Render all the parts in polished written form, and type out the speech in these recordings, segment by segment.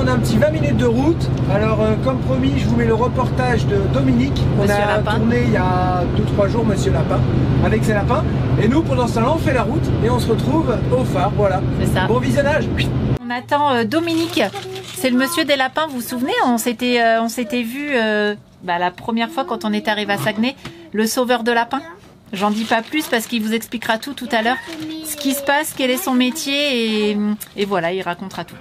on a un petit 20 minutes de route. Alors comme promis, je vous mets le reportage de Dominique. On a tourné il y a 2-3 jours Monsieur Lapin, avec ses lapins. Et nous, pendant ce temps-là, on fait la route et on se retrouve au phare, voilà. C'est ça. Bon visionnage. On attend Dominique, c'est le monsieur des lapins, vous vous souvenez? On s'était vu la première fois quand on est arrivé à Saguenay, le sauveur de lapins. J'en dis pas plus parce qu'il vous expliquera tout à l'heure, ce qui se passe, quel est son métier et voilà, il racontera tout.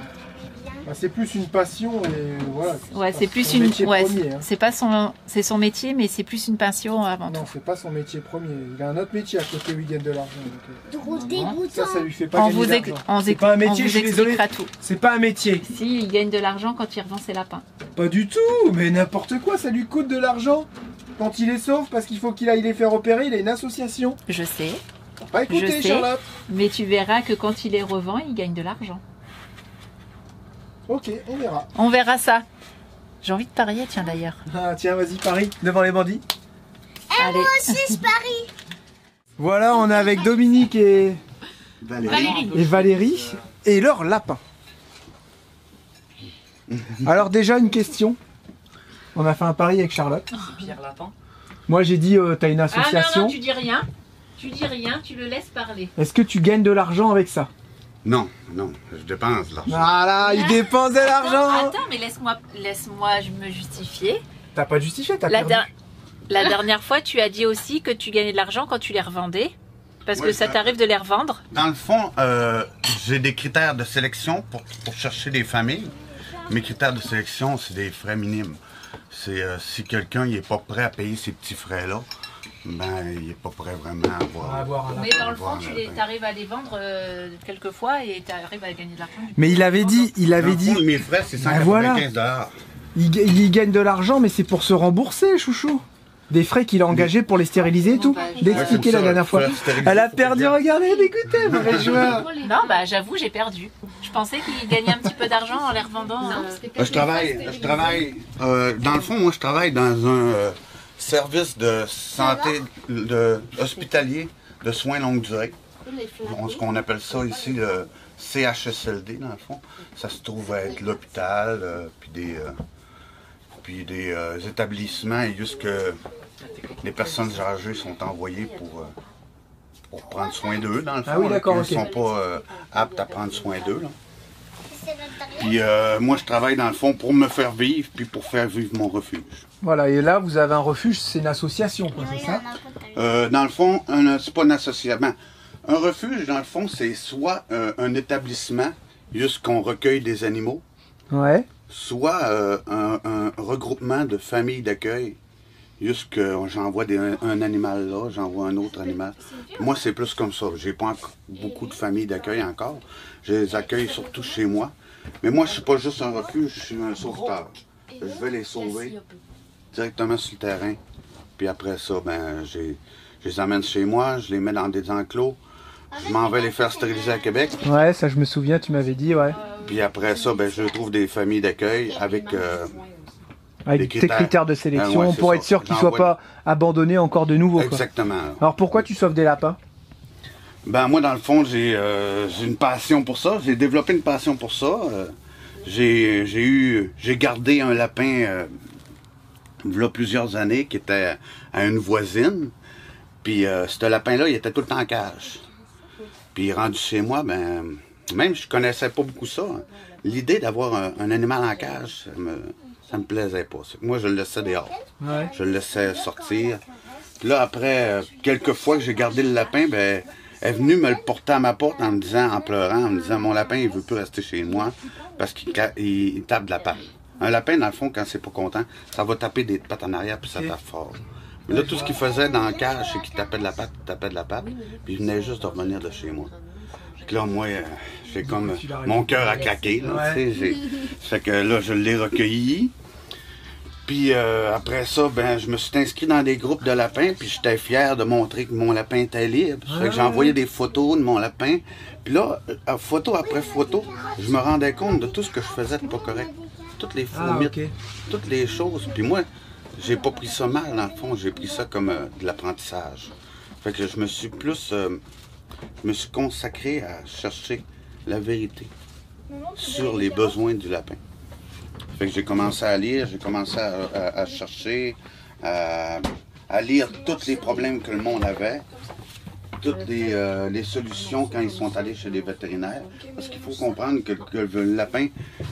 Bah, c'est plus une passion et voilà. Ouais, c'est plus une. Ouais, c'est pas son métier, mais c'est plus une passion avant tout. Non, c'est pas son métier premier. Il a un autre métier à côté où il gagne de l'argent. Ça lui fait pas gagner d'argent. C'est pas un métier, je suis désolé. C'est pas un métier. Si, il gagne de l'argent quand il revend ses lapins. Pas du tout, mais n'importe quoi, ça lui coûte de l'argent. Quand il les sauve, parce qu'il faut qu'il aille les faire opérer, il a une association. Je sais. Pas écouter, Charlotte. Mais tu verras que quand il les revend, il gagne de l'argent. Ok, on verra. On verra ça. J'ai envie de parier, tiens d'ailleurs. Ah tiens, vas-y, parie, devant les bandits. Allez. Moi aussi, je parie. Voilà, on est avec Dominique et Valérie et leur lapin. Alors déjà, une question. On a fait un pari avec Charlotte. Pierre Lapin. Moi, j'ai dit, t'as une association. Ah non, tu dis rien. Tu dis rien, tu le laisses parler. Est-ce que tu gagnes de l'argent avec ça? Non, non, je dépense de l'argent. Voilà, il dépense de l'argent. Attends, mais laisse-moi me justifier. T'as pas justifié, t'as perdu. La dernière fois, tu as dit aussi que tu gagnais de l'argent quand tu les revendais. Parce que ça t'arrive de les revendre. Dans le fond, j'ai des critères de sélection pour chercher des familles. Mes critères de sélection, c'est des frais minimes. C'est si quelqu'un n'est pas prêt à payer ces petits frais-là, ben il n'est pas prêt vraiment à avoir mais dans le fond, tu arrives à les vendre quelquefois et tu arrives à gagner de l'argent. Mais il avait dit, mes frais, c'est 195 $. Il gagne de l'argent, mais c'est pour se rembourser, chouchou. Des frais qu'il a engagés pour les stériliser et tout. D'expliquer la dernière fois. Elle a perdu, regardez, écoutez, mauvais joueur. Non, bah j'avoue, j'ai perdu. Je pensais qu'il gagnait un petit peu d'argent en les revendant. Je travaille. Dans le fond, moi, je travaille dans un service de santé hospitalier de soins longue durée. Ce qu'on appelle ça ici le CHSLD, dans le fond. Ça se trouve être l'hôpital, puis des établissements et juste que les personnes âgées sont envoyées pour prendre soin d'eux, dans le fond. Ah oui, d'accord, ils ne sont pas aptes à prendre soin d'eux. Puis moi, je travaille dans le fond pour me faire vivre, puis pour faire vivre mon refuge. Voilà, et là, vous avez un refuge, c'est une association, quoi, c'est ça? Dans le fond, c'est pas une association. Un refuge, dans le fond, c'est soit un établissement, juste qu'on recueille des animaux. Ouais. Soit un regroupement de familles d'accueil, juste que j'envoie un animal là, j'envoie un autre animal. Moi, c'est plus comme ça. J'ai pas beaucoup de familles d'accueil encore. Je les accueille surtout chez moi. Mais moi, je suis pas juste un refuge, je suis un sauveteur. Je vais les sauver directement sur le terrain. Puis après ça, ben, je les amène chez moi, je les mets dans des enclos. Je m'en vais les faire stériliser à Québec. Ouais, ça je me souviens, tu m'avais dit, ouais. Puis après ça, ben, je trouve des familles d'accueil avec tes critères de sélection pour être sûr qu'ils ne soient pas abandonnés encore de nouveau. Exactement. Quoi. Alors pourquoi tu sauves des lapins? Ben moi, dans le fond, j'ai une passion pour ça. J'ai développé une passion pour ça. J'ai gardé un lapin il y a plusieurs années qui était à une voisine. Puis ce lapin-là, il était tout le temps en cage. Puis rendu chez moi, ben même je connaissais pas beaucoup ça. L'idée d'avoir un animal en cage, ça me plaisait pas. Moi, je le laissais dehors. Ouais. Je le laissais sortir. Puis là, après quelques fois que j'ai gardé le lapin, ben elle est venue me le porter à ma porte en me disant, en pleurant, en me disant, mon lapin, il veut plus rester chez moi parce qu'il tape de la patte. Un lapin, dans le fond, quand c'est pas content, ça va taper des pattes en arrière puis ça tape fort. Mais là, tout ce qu'il faisait dans la cage, c'est qu'il tapait de la patte, puis il venait juste de revenir de chez moi. Puis là, moi, j'ai comme mon cœur a craqué, là, tu sais. Fait que là, je l'ai recueilli. Puis après ça, ben, je me suis inscrit dans des groupes de lapins, puis j'étais fier de montrer que mon lapin était libre. Fait que j'ai envoyé des photos de mon lapin. Puis là, photo après photo, je me rendais compte de tout ce que je faisais de pas correct. Toutes les faux mythes, toutes les choses. Puis moi, j'ai pas pris ça mal, dans le fond. J'ai pris ça comme de l'apprentissage. Fait que je me suis consacré à chercher la vérité sur les besoins du lapin. Fait que j'ai commencé à lire, j'ai commencé à chercher, à lire tous les problèmes que le monde avait, toutes les solutions quand ils sont allés chez les vétérinaires. Parce qu'il faut comprendre que le lapin,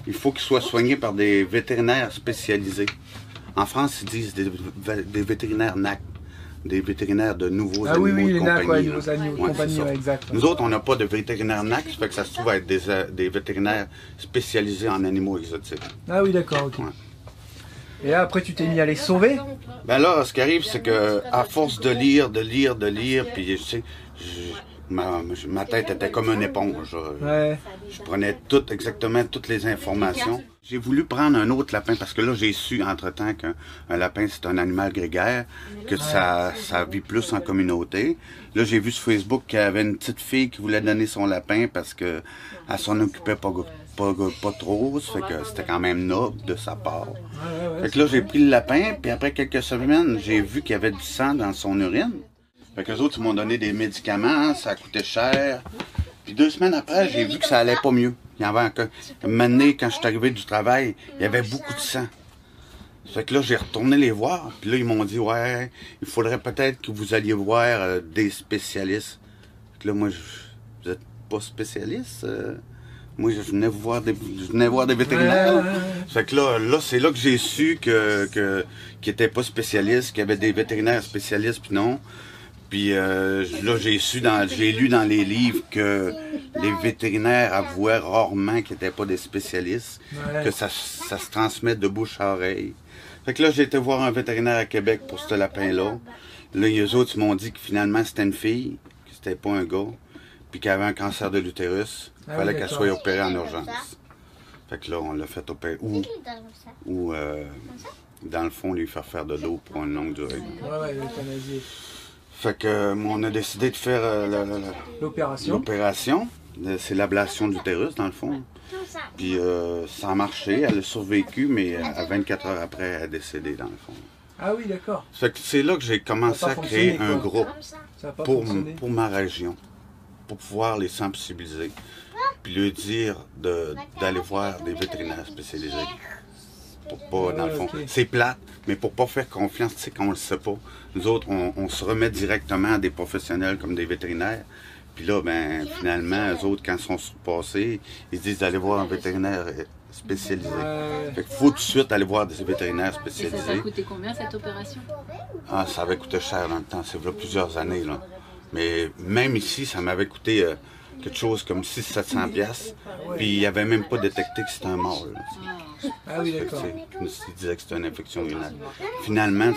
il faut qu'il soit soigné par des vétérinaires spécialisés. En France, ils disent des vétérinaires NAC, des vétérinaires de nouveaux animaux de compagnie. Ouais, nouveaux animaux de compagnie, exact. Nous autres, on n'a pas de vétérinaires NAC, ça fait que ça se trouve à être des vétérinaires spécialisés en animaux exotiques. Ah oui, d'accord, ok. Ouais. Et là, après, tu t'es mis à les sauver? Ben là, ce qui arrive, c'est que à force de lire, puis tu sais, ma tête était comme une éponge. Ouais. Je prenais exactement toutes les informations. J'ai voulu prendre un autre lapin parce que là, j'ai su entre-temps qu'un lapin, c'est un animal grégaire, que ça vit plus en communauté. Là, j'ai vu sur Facebook qu'il y avait une petite fille qui voulait donner son lapin parce que elle s'en occupait pas trop, ça fait que c'était quand même noble de sa part. Fait que là, j'ai pris le lapin, puis après quelques semaines, j'ai vu qu'il y avait du sang dans son urine. Fait que les autres, ils m'ont donné des médicaments, ça coûtait cher. Puis 2 semaines après, j'ai vu que ça allait pas mieux. Il y avait encore... Maintenant, quand je suis arrivé du travail, il y avait beaucoup de sang. Fait que là, j'ai retourné les voir, puis là, ils m'ont dit, ouais, il faudrait peut-être que vous alliez voir des spécialistes. Fait que là, moi, vous êtes pas spécialiste? Moi, je venais voir des vétérinaires. Fait que là c'est là que j'ai su qu'ils n'étaient pas spécialistes, qu'il y avait des vétérinaires spécialistes, puis non. Puis là, j'ai lu dans les livres que les vétérinaires avouaient rarement qu'ils n'étaient pas des spécialistes, que ça se transmet de bouche à oreille. Fait que là, j'ai été voir un vétérinaire à Québec pour ce lapin-là. Là, les autres m'ont dit que finalement, c'était une fille, que c'était pas un gars, puis qu'elle avait un cancer de l'utérus. Il fallait qu'elle soit opérée en urgence. Fait que là, on l'a fait opérer. Ou dans le fond, lui faire de l'eau pour une longue durée. Ouais, l'euthanasie. Fait que on a décidé de faire l'opération. C'est l'ablation de l'utérus, dans le fond. Puis ça a marché, elle a survécu, mais à 24 heures après, elle est décédée, dans le fond. Ah oui, d'accord. Fait que c'est là que j'ai commencé à créer un groupe pour ma région, pour pouvoir les sensibiliser, puis leur dire d'aller voir des vétérinaires spécialisés. Pour pas, dans le fond, c'est plate, mais pour pas faire confiance, tu sais, qu'on le sait pas. Nous autres, on se remet directement à des professionnels comme des vétérinaires. Puis là, ben, finalement, eux autres, quand ils sont surpassés, ils se disent d'aller voir un vétérinaire spécialisé. Fait qu'il faut tout de suite aller voir des vétérinaires spécialisés. Et ça a coûté combien cette opération? Ah, ça avait coûté cher dans le temps, c'est là plusieurs années, là. Mais même ici, ça m'avait coûté quelque chose comme 600-700 $. Puis il n'y avait même pas détecté que c'était un mort, là. Ah oui, d'accord. Ils disaient que c'était une infection urinaire. Finalement,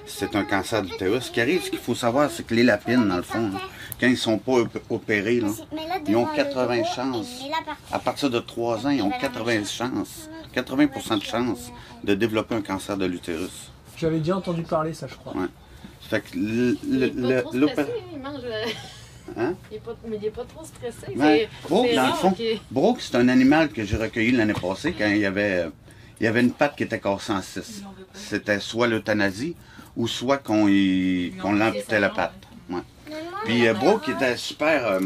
c'est un cancer d'utérus. Ce qui arrive, ce qu'il faut savoir, c'est que les lapines, dans le fond, quand ils ne sont pas opérés, là, ils ont 80 chances. À partir de 3 ans, ils ont 80% de chances de développer un cancer de l'utérus. J'avais déjà entendu parler, ça, je crois. Ouais. Fait que Hein? Mais il n'est pas trop stressé. Ouais. Brooke, dans le fond, Brooke, c'est un animal que j'ai recueilli l'année passée quand il y avait une patte qui était cassée en 6. C'était soit l'euthanasie ou soit qu'on l'amputait la patte. Ouais. Puis Brooke était super,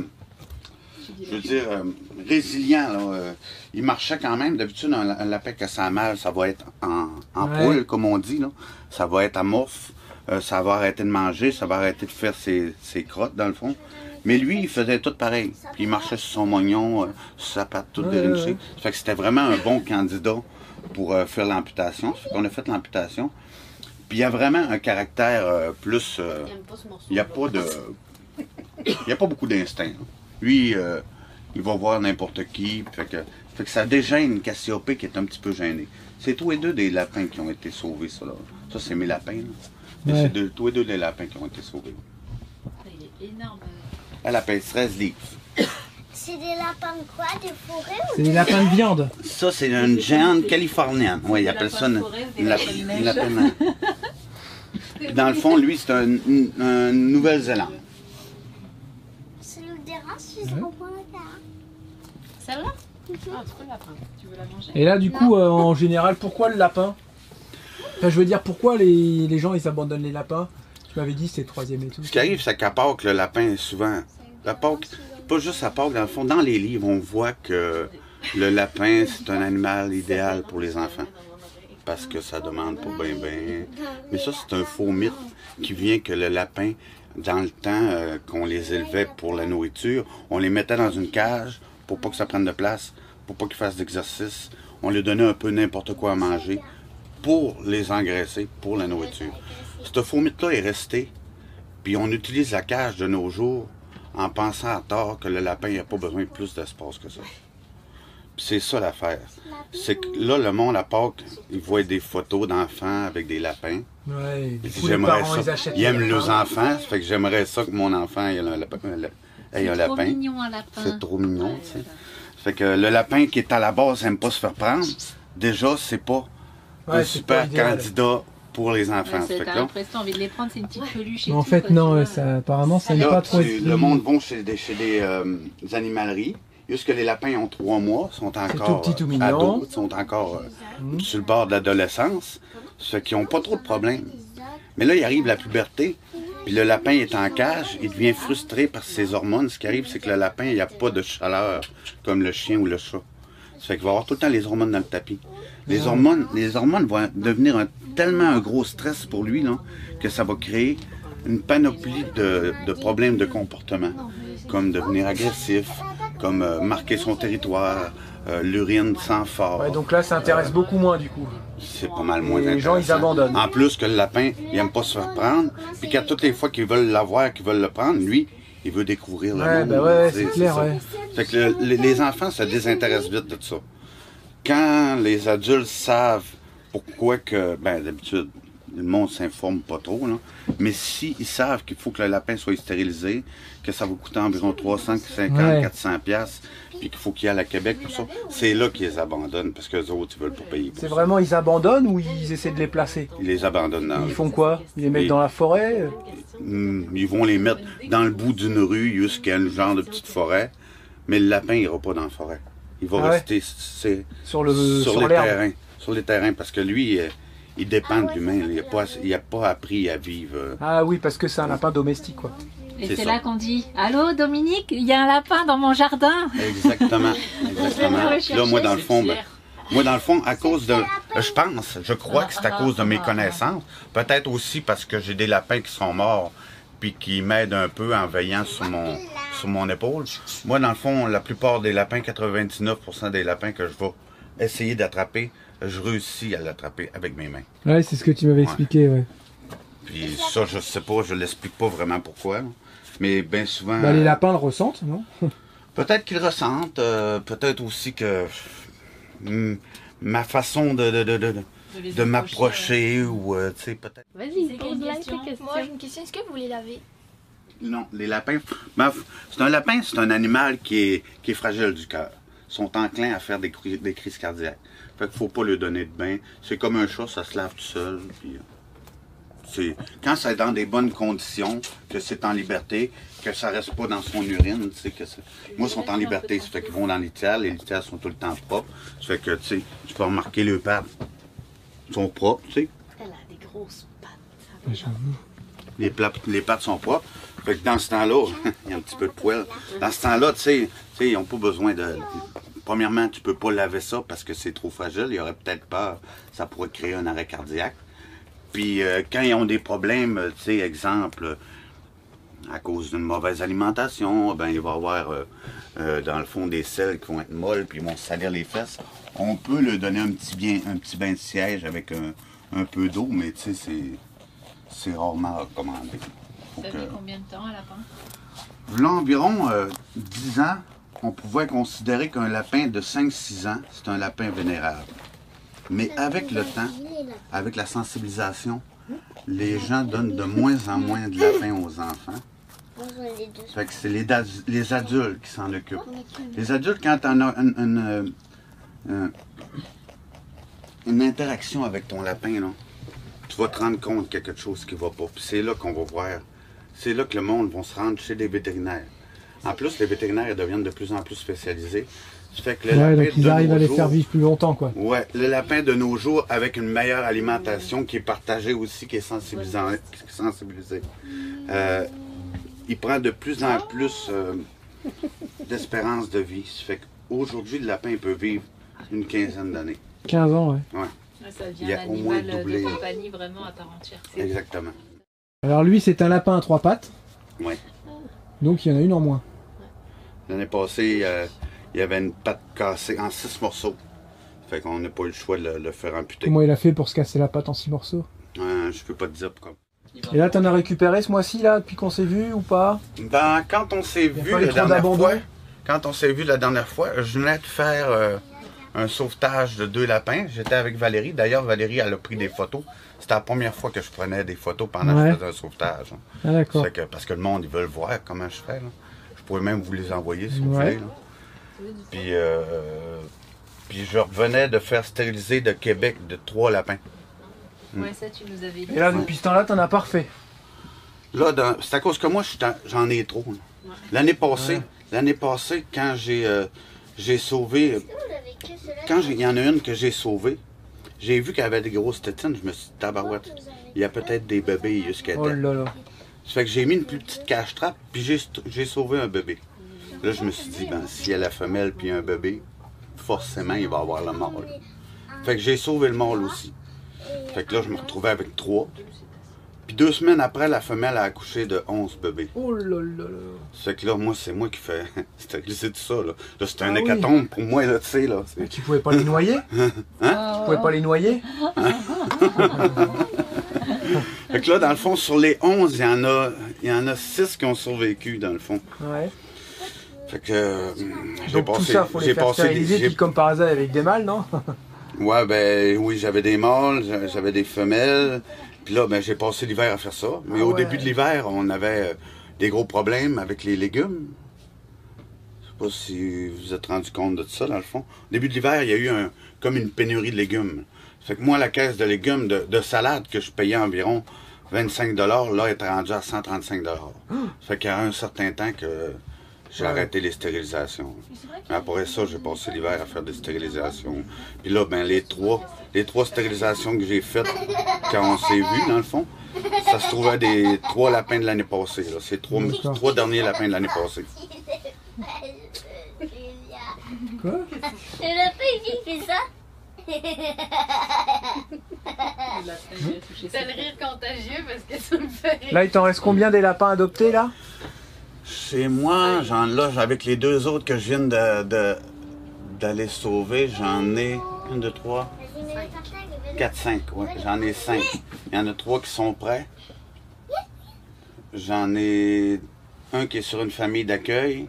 je veux dire, résilient. Là. Il marchait quand même. D'habitude, un lapin qui a ça mal, ça va être en poule, comme on dit. Là. Ça va être amorphe. Ça va arrêter de manger, ça va arrêter de faire ses crottes, dans le fond. Mais lui, il faisait tout pareil. Puis il marchait sur son mognon, sur sa patte toute dérinchée. Ça fait que c'était vraiment un bon candidat pour faire l'amputation. Ça fait qu'on a fait l'amputation. Puis il y a vraiment un caractère plus... il n'y a pas beaucoup d'instinct. Lui, il va voir n'importe qui. Fait que ça dégêne Cassiope qui est un petit peu gêné. C'est tous les deux des lapins qui ont été sauvés, ça. Là. Ça, c'est mes lapins. Là. C'est tous les deux des lapins qui ont été sauvés. Il est énorme. Elle pèse 13 livres. C'est des lapins de quoi? Des forêts ou C'est des lapins de viande. Ça, c'est une géante californienne. Oui, ils appellent ça une lapin. Dans le fond, lui, c'est un Nouvelle-Zélande. Ça nous dérange si je reprends la terre? Celle-là? Ah, tu peux la prendre. Tu veux la manger? Et là, du coup, en général, pourquoi le lapin? Enfin, je veux dire, pourquoi les gens, ils abandonnent les lapins? Tu m'avais dit, c'est 3e et tout. Ce qui arrive, c'est qu'à Pâques, le lapin, souvent... La Pâques, pas juste à Pâques, dans le fond, dans les livres, on voit que Le lapin, c'est un animal idéal pour les enfants. Parce que ça demande pas bien. Mais ça, c'est un faux mythe qui vient que le lapin, dans le temps qu'on les élevait pour la nourriture, on les mettait dans une cage pour pas que ça prenne de place, pour pas qu'ils fassent d'exercice. On leur donnait un peu n'importe quoi à manger pour les engraisser, pour la nourriture. Ce faux mythe-là est resté. Puis on utilise la cage de nos jours en pensant à tort que le lapin n'a pas besoin de plus d'espace que ça. Puis c'est ça l'affaire. C'est que là, le monde à Pâques, il voit des photos d'enfants avec des lapins. Ouais, j'aimerais ça. Ils aiment leurs enfants, ça fait que j'aimerais ça que mon enfant ait un lapin. C'est trop mignon un lapin. C'est trop mignon, tu sais. Ça fait que le lapin qui est à la base n'aime pas se faire prendre. Déjà, c'est pas un super candidat pour les enfants. T'as l'impression envie de les prendre, c'est une petite peluche. En fait, non, ça, apparemment, ça n'est pas trop. Le monde bon chez des animaleries. Jusque les lapins ont 3 mois, sont encore tout petit, tout mignon. ados, sont encore sur le bord de l'adolescence, ceux qui n'ont pas trop de problèmes. Mais là, il arrive la puberté, puis le lapin est en cage, il devient frustré par ses hormones. Ce qui arrive, c'est que le lapin, il n'y a pas de chaleur comme le chien ou le chat. Ça fait qu'il va avoir tout le temps les hormones dans le tapis. Les hormones vont devenir tellement un gros stress pour lui là, que ça va créer une panoplie de problèmes de comportement, comme devenir agressif, comme marquer son territoire, l'urine sans fort. Ouais, donc là, ça intéresse beaucoup moins du coup. C'est pas mal moins intéressant. Les gens, ils abandonnent. En plus que le lapin, il n'aime pas se faire prendre, puis qu'à toutes les fois qu'ils veulent l'avoir, qu'ils veulent le prendre, lui, il veut découvrir le monde. Ouais, c'est clair, ouais. Fait que les enfants se désintéressent vite de ça. Quand les adultes savent pourquoi que, d'habitude, le monde s'informe pas trop, là. Mais s'ils savent qu'il faut que le lapin soit stérilisé, que ça va coûter environ 350, 400 pièces, puis qu'il faut qu'il y aille à Québec pour ça, c'est là qu'ils les abandonnent, parce que les autres, ils veulent pas payer pour ça. C'est vraiment, ils abandonnent ou ils essaient de les placer? Ils les abandonnent dans Ils font quoi? Ils les mettent dans la forêt? Ils vont les mettre dans le bout d'une rue, jusqu'à un genre de petite forêt, mais le lapin n'ira pas dans la forêt. Il va rester sur les terrains. Sur les terrains, parce que lui, il dépend de l'humain. Il n'a pas appris à vivre. Ah oui, parce que c'est un lapin domestique, quoi. Et c'est là qu'on dit « Allô, Dominique, il y a un lapin dans mon jardin !» Exactement. Là, moi, dans le fond, à cause de... Je crois que c'est à cause de mes connaissances. Peut-être aussi parce que j'ai des lapins qui sont morts puis qui m'aident un peu en veillant sur mon épaule. Moi, dans le fond, la plupart des lapins, 99% des lapins que je vais essayer d'attraper, je réussis à l'attraper avec mes mains. Ouais, c'est ce que tu m'avais expliqué, ouais. Puis ça, je sais pas, je l'explique pas vraiment pourquoi. Mais bien souvent... les lapins le ressentent, non? Peut-être qu'ils le ressentent, peut-être aussi que ma façon de m'approcher ou, tu sais, peut-être... Vas-y, pose-la tes questions. Moi, j'ai une question. Est-ce que vous les lavez? Non, les lapins... c'est un lapin, c'est un animal qui est fragile du cœur. Ils sont enclins à faire des crises cardiaques. Fait qu'il faut pas lui donner de bain. C'est comme un chat, ça se lave tout seul. Puis, quand c'est dans des bonnes conditions, que c'est en liberté, que ça reste pas dans son urine, tu sais, moi, ils sont en liberté, ça fait qu'ils vont dans les litières sont tout le temps propres. Ça fait que, tu sais, tu peux remarquer les pattes sont propres, tu sais. Elle a des grosses pattes. Les pattes sont propres. Fait que dans ce temps-là, il y a un petit peu de poil. Dans ce temps-là, tu sais, ils n'ont pas besoin de... Premièrement, tu peux pas laver ça parce que c'est trop fragile. Il y aurait peut-être peur, ça pourrait créer un arrêt cardiaque. Puis quand ils ont des problèmes, tu sais, exemple, à cause d'une mauvaise alimentation, ben il va y avoir, dans le fond, des selles qui vont être molles, puis ils vont se salir les fesses. On peut leur donner un petit bain de siège avec un peu d'eau, mais tu sais, c'est rarement recommandé. Ça fait combien de temps, un lapin? Là, environ 10 ans, on pouvait considérer qu'un lapin de 5-6 ans, c'est un lapin vénérable. Mais avec le temps, avec la sensibilisation, les gens donnent de moins en moins de lapins aux enfants. Fait que c'est les adultes qui s'en occupent. Les adultes, quand on a une interaction avec ton lapin, là, tu vas te rendre compte qu'il y a quelque chose qui ne va pas. Puis c'est là qu'on va voir. C'est là que le monde va se rendre chez des vétérinaires. En plus, les vétérinaires deviennent de plus en plus spécialisés. Ça fait que le lapin donc ils arrivent à les faire vivre plus longtemps, quoi. Ouais, le lapin de nos jours, avec une meilleure alimentation qui est partagée aussi, qui est sensibilisée. Il prend de plus en plus d'espérance de vie. Ça fait aujourd'hui, le lapin il peut vivre une quinzaine d'années. 15 ans, ouais. Ouais. Ça devient Il y a au moins l'animal doublé. de compagnie vraiment à part entière. Exactement. Alors lui, c'est un lapin à 3 pattes. Oui. Donc il y en a une en moins. L'année passée, il y avait une patte cassée en 6 morceaux. Fait qu'on n'a pas eu le choix de le faire amputer. Comment il a fait pour se casser la patte en 6 morceaux? Je peux pas te dire pourquoi. Et là, t'en as récupéré ce mois-ci, là, depuis qu'on s'est vu ou pas? Ben, quand on s'est vu pas eu la trop dernière d'abandon? fois, je venais de faire un sauvetage de 2 lapins. J'étais avec Valérie. D'ailleurs, Valérie, elle a pris des photos. C'était la première fois que je prenais des photos pendant que je faisais un sauvetage. Ah, d'accord. Parce que le monde, ils veulent voir comment je fais. Là. Je pourrais même vous les envoyer si vous voulez. Là. Puis je revenais de faire stériliser de Québec de 3 lapins. Ouais, ça tu nous avais dit. Et là, depuis ce temps-là, t'en as pas refait. Là, c'est à cause que moi, j'en ai trop. Là. L'année passée, quand j'ai sauvé... Quand il y en a une que j'ai sauvée, j'ai vu qu'elle avait des grosses tétines. Je me suis dit, tabarouette, il y a peut-être des bébés jusqu'à Oh là là. Ça fait que j'ai mis une plus petite cache-trappe, puis j'ai sauvé un bébé. Là, je me suis dit, ben, s'il y a la femelle puis un bébé, forcément, il va avoir le mâle. Fait que j'ai sauvé le mâle aussi. Fait que là, je me retrouvais avec 3. Puis 2 semaines après, la femelle a accouché de 11 bébés. Oh là là là. Ça fait que là, moi, c'est moi qui fais stériliser tout ça, là. Là, c'est un Ah hécatombe pour moi, là, tu sais, là. Mais tu pouvais pas les noyer? Hein? Tu pouvais pas les noyer? Fait que là, dans le fond, sur les 11, il y en a 6 qui ont survécu, dans le fond. Ouais. Fait que Donc tout ça, faut les faire stériliser, puis comme par hasard avec des mâles, non? Ouais, ben oui, j'avais des mâles, j'avais des femelles. Puis là, ben j'ai passé l'hiver à faire ça. Mais au début de l'hiver, on avait des gros problèmes avec les légumes. Je sais pas si vous vous êtes rendu compte de ça, dans le fond. Au début de l'hiver, il y a eu comme une pénurie de légumes. Fait que moi, la caisse de légumes de salade que je payais environ 25 $, là, est rendue à 135 $. Ça fait qu'il y a un certain temps que j'ai arrêté les stérilisations. Mais après ça, j'ai passé l'hiver à faire des stérilisations. Puis là, ben les trois stérilisations que j'ai faites quand on s'est vu, dans le fond, ça se trouvait des 3 lapins de l'année passée. C'est 3 derniers lapins de l'année passée. Quoi? Le lapin, il fait ça. C'est le rire contagieux parce que ça me fait rire. Là, il t'en reste combien des lapins adoptés, là? Chez moi, avec les 2 autres que je viens d'aller sauver, j'en ai 1, 2, 3, 4, 5. Ouais, j'en ai 5. Il y en a 3 qui sont prêts. J'en ai un qui est sur une famille d'accueil,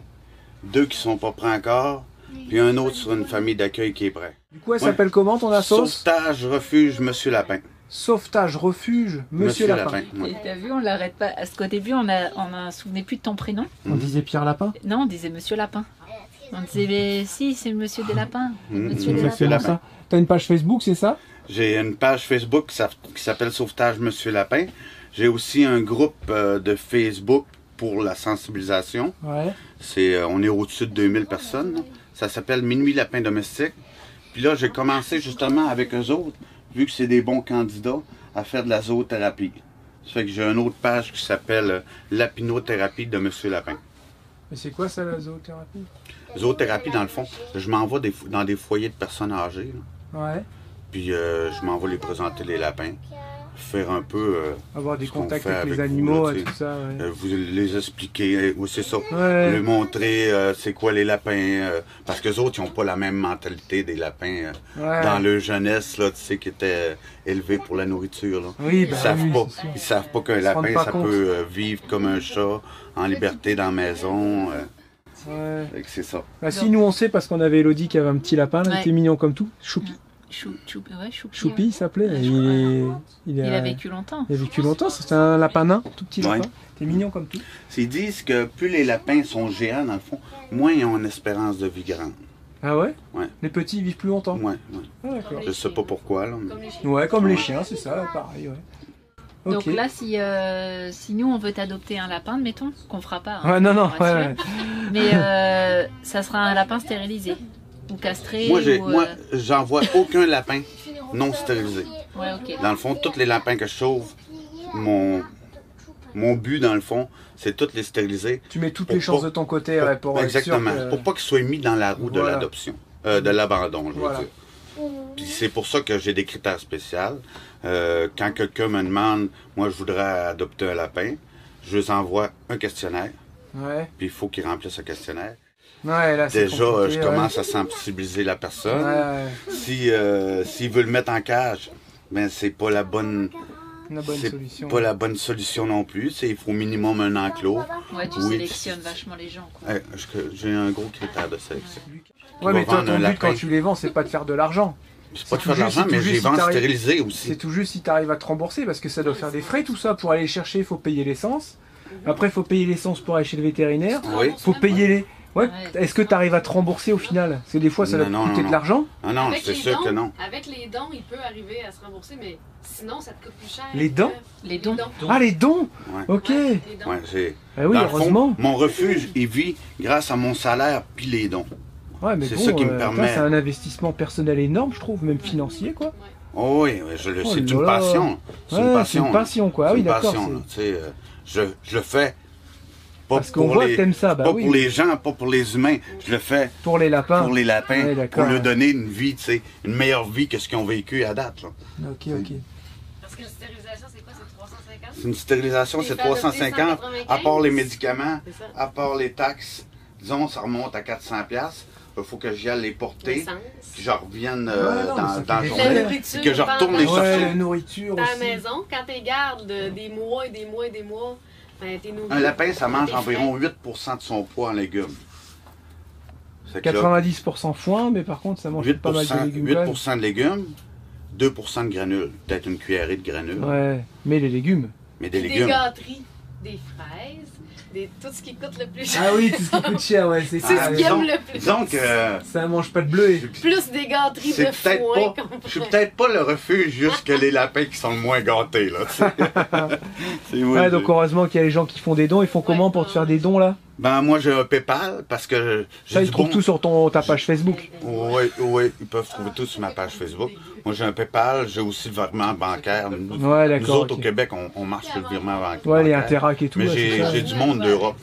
2 qui sont pas prêts encore, puis un autre sur une famille d'accueil qui est prêt. Du coup, elle s'appelle comment ton assos? Sauvetage Refuge Monsieur Lapin. Sauvetage Refuge Monsieur Lapin. Ouais. Et t'as vu, on l'arrête pas. Parce qu'au début, on ne souvenait plus de ton prénom. On disait Pierre Lapin? Non, on disait Monsieur Lapin. On disait, mais si, c'est Monsieur des Lapins. Monsieur des Exactement Lapins. ça. T'as une page Facebook, c'est ça? J'ai une page Facebook qui s'appelle Sauvetage Monsieur Lapin. J'ai aussi un groupe de Facebook pour la sensibilisation. Ouais. On est au-dessus de 2000 personnes. Là. Ça s'appelle Minuit Lapin Domestique. Puis là, j'ai commencé justement avec eux autres, vu que c'est des bons candidats, à faire de la zoothérapie. Ça fait que j'ai une autre page qui s'appelle Lapinothérapie de Monsieur Lapin. Mais c'est quoi ça, la zoothérapie? Zoothérapie, dans le fond, je m'en vais dans des foyers de personnes âgées. Là. Ouais. Puis je m'en vais les présenter les lapins. Faire un peu... Avoir des ce qu'on contacts fait avec les vous, animaux là, et tout ça, ouais. vous les expliquer, oui, c'est ça. Ouais. Leur montrer c'est quoi les lapins. Parce que les autres, ils n'ont pas la même mentalité des lapins Ouais. dans leur jeunesse, là, tu sais, qui étaient élevés pour la nourriture. Là. Oui, Ils bah savent oui, pas. c'est sûr. Ils savent pas qu'un Ils se rendent lapin, pas ça compte. peut vivre comme un chat, en liberté dans la maison. Ouais. Fait que c'est ça. Bah si, nous on sait parce qu'on avait Elodie qui avait un petit lapin, là, il Ouais. était mignon comme tout. Choupi. Choupi, Choupi, il s'appelait. Ouais, Il Il a vécu longtemps. Il a vécu longtemps, c'était un lapin nain, tout petit lapin. Ouais. T'es mignon comme tout. Ils disent que plus les lapins sont géants, dans le fond, moins ils ont une espérance de vie grande. Ah ouais? Ouais. Les petits ils vivent plus longtemps. Ouais. Ah d'accord. Je sais pas pourquoi, là. Mais... Ouais, comme les chiens, c'est ça, pareil, ouais. Donc Ok. là, si nous, on veut t'adopter un lapin, admettons, qu'on fera pas. hein, Ouais, non, non, je vous rassure. ouais. Mais ça sera un lapin stérilisé. Ou castré. Moi, j'envoie aucun lapin non stérilisé. Ouais, ok. Dans le fond, tous les lapins que je sauve, Mon but, dans le fond, c'est toutes les stériliser. Tu mets toutes les chances de ton côté pour exactement. être sûr que... Pour pas qu'ils soient mis dans la roue de l'adoption. De l'abandon, je veux dire. Puis c'est pour ça que j'ai des critères spéciaux. Quand quelqu'un me demande, moi je voudrais adopter un lapin, je les envoie un questionnaire. Ouais. Puis il faut qu'ils remplissent ce questionnaire. Ouais, là, déjà, je commence à sensibiliser la personne. S'il veut le mettre en cage, ben c'est pas la bonne... solution. Pas la bonne solution non plus. Il faut au minimum un enclos. Ouais, tu sélectionnes vachement les gens. J'ai un gros critère de sélection. Ouais, mais toi, ton but quand tu les vends, c'est pas de faire de l'argent. C'est pas de faire de l'argent, mais je les vends stérilisés aussi. C'est tout juste si tu arrives à te rembourser, parce que ça doit faire des frais tout ça. Pour aller les chercher, il faut payer l'essence. Après, il faut payer l'essence pour aller chez le vétérinaire. Oui. Faut payer les... Ouais. Est-ce que tu arrives à te rembourser au final? Parce que des fois, ça va te coûter de l'argent. Ah non, c'est sûr que non. Avec les dons, il peut arriver à se rembourser, mais sinon, ça te coûte plus cher. Les dons? Les dons. Ah, les dons? Ouais. Ok. Ouais, ah oui, heureusement. Fond, mon refuge, il vit grâce à mon salaire puis les dons. Ouais, mais c'est bon, ça qui me permet. C'est un investissement personnel énorme, je trouve, même financier, quoi. Oh oui, c'est une passion. C'est une passion. C'est une passion, quoi. Ah oui, d'accord. Je le fais. Parce qu'on voit que t'aimes ça, bah pas oui. pour les gens, pas pour les humains. Je le fais pour les lapins. Pour les lapins, ouais, pour leur donner une vie, une meilleure vie que ce qu'ils ont vécu à date. Là. Ok. Parce que la stérilisation, c'est quoi? C'est 350? C'est une stérilisation, c'est 350, à part les médicaments, à part les taxes. Disons, ça remonte à 400$. Il faut que j'y aille les porter, que je revienne dans la journée, que je retourne les chercher. La nourriture aussi. À la maison, quand tu gardes des mois et des mois et des mois, un lapin, ça mange environ 8% de son poids en légumes. 90% foin, mais par contre, ça mange pas mal de légumes. 8% de légumes, 2% de granules. Peut-être une cuillerée de granules. Ouais, mais les légumes. Mais des légumes. Des gâteries, des fraises. Tout ce qui coûte le plus cher. Ah oui, tout ce qui coûte cher, ouais, c'est ce qui aime le plus. Disons que ça mange pas de bleuet. Plus des gâteries de foin. Je suis peut-être pas le refuge juste que les lapins qui sont le moins gâtés, là. Ouais, donc heureusement qu'il y a les gens qui font des dons. Ils font comment pour te faire des dons, là? Ben moi j'ai un PayPal parce que ça ils trouvent tout sur ta page Facebook. Oui, ils peuvent trouver tout sur ma page Facebook. Moi j'ai un PayPal, j'ai aussi le virement bancaire. Ouais, d'accord. Nous autres au Québec on marche sur le virement bancaire. Ouais, les Interac et tout. Mais j'ai du monde d'Europe.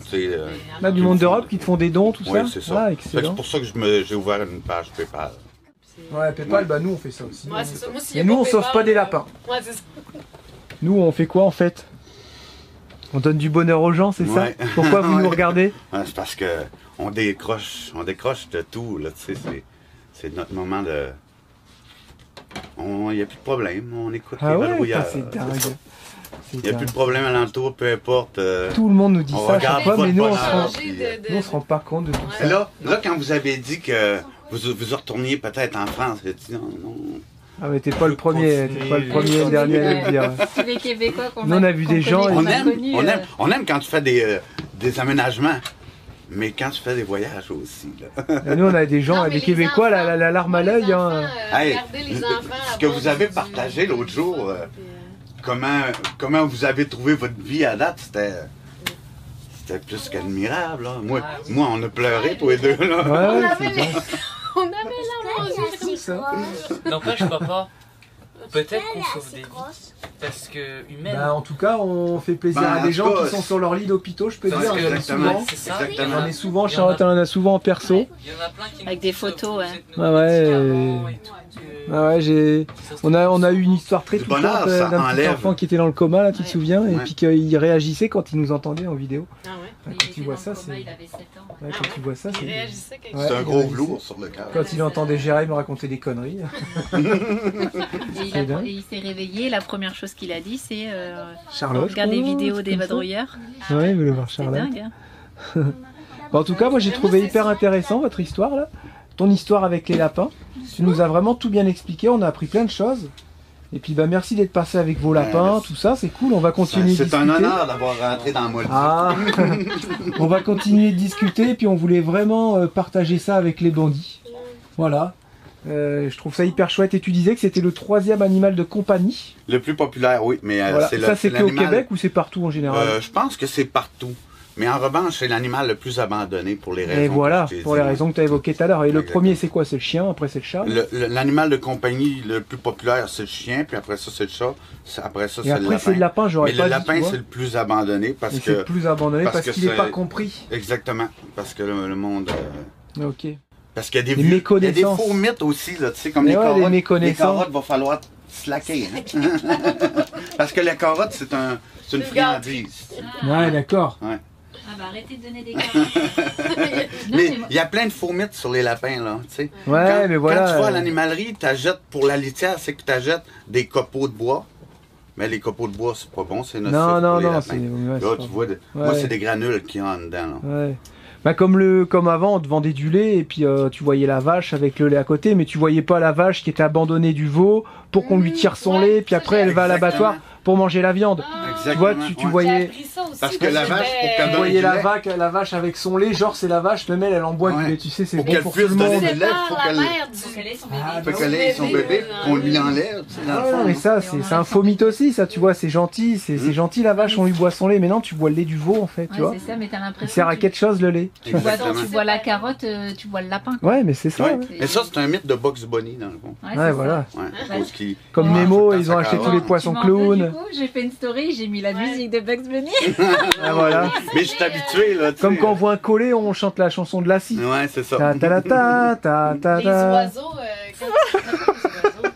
Là, du monde d'Europe qui te font des dons, tout ça. Oui, c'est ça. Ah, excellent. C'est pour ça que j'ai ouvert une page PayPal. Ouais, PayPal, bah nous on fait ça aussi. Ouais, c'est ça. Moi, et nous on sauve pas des lapins. Ouais, c'est ça. Nous on fait quoi en fait? On donne du bonheur aux gens, c'est ça? Pourquoi vous nous regardez? C'est parce que on décroche de tout, là, tu sais, c'est notre moment de... Il n'y a plus de problème, on écoute les vadrouilleurs. C'est dingue. Il n'y a plus de problème alentour, peu importe. Tout le monde nous dit ça à chaque fois, mais nous on se rend pas compte de tout ça. Là, quand vous avez dit que vous retourniez peut-être en France, j'ai dit non. Ah mais t'es pas le premier, le dernier à le dire. Tous les Québécois qu'on a vu des gens, on aime quand tu fais des aménagements, mais quand tu fais des voyages aussi. Là. Nous on a des gens, des Québécois, la larme à l'œil. Ce que vous avez partagé l'autre jour, comment vous avez trouvé votre vie à date, c'était plus qu'admirable. Moi on a pleuré tous les deux. Là. On avait la ça. N'empêche, papa, peut-être qu'on sauve des vies. Parce que humaine. Bah, en tout cas, on fait plaisir à des gens qui sont sur leur lit d'hôpitaux, je peux dire. Exactement. On est souvent, Charlotte, on en a souvent en perso. Il y en a plein qui avec des photos, on a eu une histoire très touchante d'un petit enfant qui était dans le coma, là, tu te souviens, et puis qu'il réagissait quand il nous entendait en vidéo. Quand tu vois ça, c'est... Quand tu vois ça, c'est un gros velours sur le cœur. Quand il entendait Jérémy me raconter des conneries. Et il s'est réveillé, la première chose qu'il a dit, c'est Charlotte. Regarde des vidéos des vadrouilleurs. Ouais, il voulait voir Charlotte. C'est dingue. Hein. En tout cas, moi j'ai trouvé hyper intéressant votre histoire là. Ton histoire avec les lapins. Tu nous as vraiment tout bien expliqué, on a appris plein de choses. Et puis bah merci d'être passé avec vos lapins, tout ça, c'est cool, on va continuer de discuter. C'est un honneur d'avoir rentré dans Moldy. On va continuer de discuter, et puis on voulait vraiment partager ça avec les bandits. Voilà. Je trouve ça hyper chouette. Et tu disais que c'était le 3e animal de compagnie. Le plus populaire, oui, mais voilà. Ça c'est qu'au Québec ou c'est partout en général? Je pense que c'est partout. Mais en revanche, c'est l'animal le plus abandonné pour les raisons. Et voilà, que je t'ai pour dit, les raisons que tu as évoquées tout à l'heure. Et le Exactement. premier, c'est quoi? C'est le chien, après c'est le chat. L'animal de compagnie le plus populaire, c'est le chien, puis après ça, c'est le chat. Après ça, Et c'est le après, lapin. c'est le lapin, j'aurais Mais pas le dit, lapin, tu vois. c'est le plus abandonné parce Et que... c'est le plus abandonné parce que qu'il n'est c'est- pas compris. Exactement, parce que le monde... Ok. Parce qu'il y a des Les il y a des méconnaissances. faux mythes aussi, là, tu sais, comme Mais les ouais, les carottes. Les méconnaissances. carottes, va falloir slacker. Hein? Parce que la carotte, c'est une friandise. Ouais, d'accord. Ouais. Ah bah arrêtez de donner des carottes. Mais il y a plein de faux mythes sur les lapins, là, tu sais. Ouais, Quand- mais voilà. Quand tu vas à l'animalerie, tu achètes pour la litière, c'est que tu achètes des copeaux de bois. Mais les copeaux de bois, c'est pas bon, c'est nocif Non, pour non, les non, lapins. c'est. Ouais, Là, c'est tu pas- vois, moi, Ouais. c'est des granules qu'il y a en dedans. Là. Ouais. Bah comme avant, on te vendait du lait et puis tu voyais la vache avec le lait à côté, mais tu voyais pas la vache qui était abandonnée du veau pour qu'on lui tire son lait, puis après elle va à l'abattoir pour manger la viande. Tu vois, tu ouais. voyais. J'ai appris ça aussi. Parce que la vache, pour qu'elle Tu donne voyais du lait, la vache avec son lait, genre c'est la vache, le mec elle en boit du Ouais. lait, tu sais, c'est Pour bon qu'elle pour tout puisse le donner monde. du lait, faut la qu'elle mère Faut du... qu'elle ait son Ah, bébé. faut qu'elle ait son bébé, qu'on lui enlève. Tu sais, dans le Ouais, fond, mais là. ça, c'est un faux mythe aussi, ça, tu vois, c'est gentil, c'est gentil la vache, on lui boit son lait, mais non, tu bois le lait du veau en fait, tu vois. Ouais, c'est ça, mais t'as Il l'impression sert à que quelque chose le lait. Exactement. tu bois la carotte, tu bois le lapin. quoi. Ouais, mais c'est ça. Ouais. ouais. Mais ça, c'est un mythe de Bugs Bunny, dans le fond. Ouais, Ouais, c'est voilà. Ouais, à cause qu'il- Comme Ouais, Nemo, tout le ils temps, ont ça acheté tous carotte. les poissons Tu m'en veux, clowns. du coup, j'ai fait une story, j'ai mis la musique de Bugs Bunny. Ah, voilà. Mais je suis habitué, là. tu Comme sais. quand on voit un collet, on chante la chanson de la scie. Ouais, c'est ça. Ta ta ta ta ta Les ta. oiseaux, quand tu les oiseaux,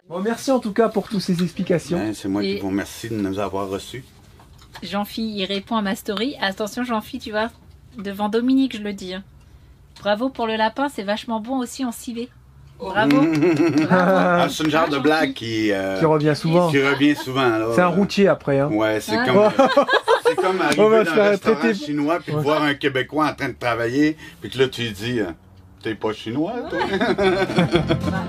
Bon, merci en tout cas pour toutes ces explications. Ouais, c'est moi qui Et- vous remercie de nous avoir reçus. Jean-Phi, il répond à ma story. Attention, Jean-Phi, tu vois, devant Dominique, je le dis. Hein. Bravo pour le lapin, c'est vachement bon aussi en civet. Bravo. Ah, c'est une genre de blague qui revient souvent. revient souvent. là. C'est un routier après. Hein. Ouais, c'est Ah. comme arriver On va dans se un faire restaurant traiter- chinois puis de Ouais. voir un Québécois en train de travailler puis que là tu lui dis t'es pas chinois toi? Bah,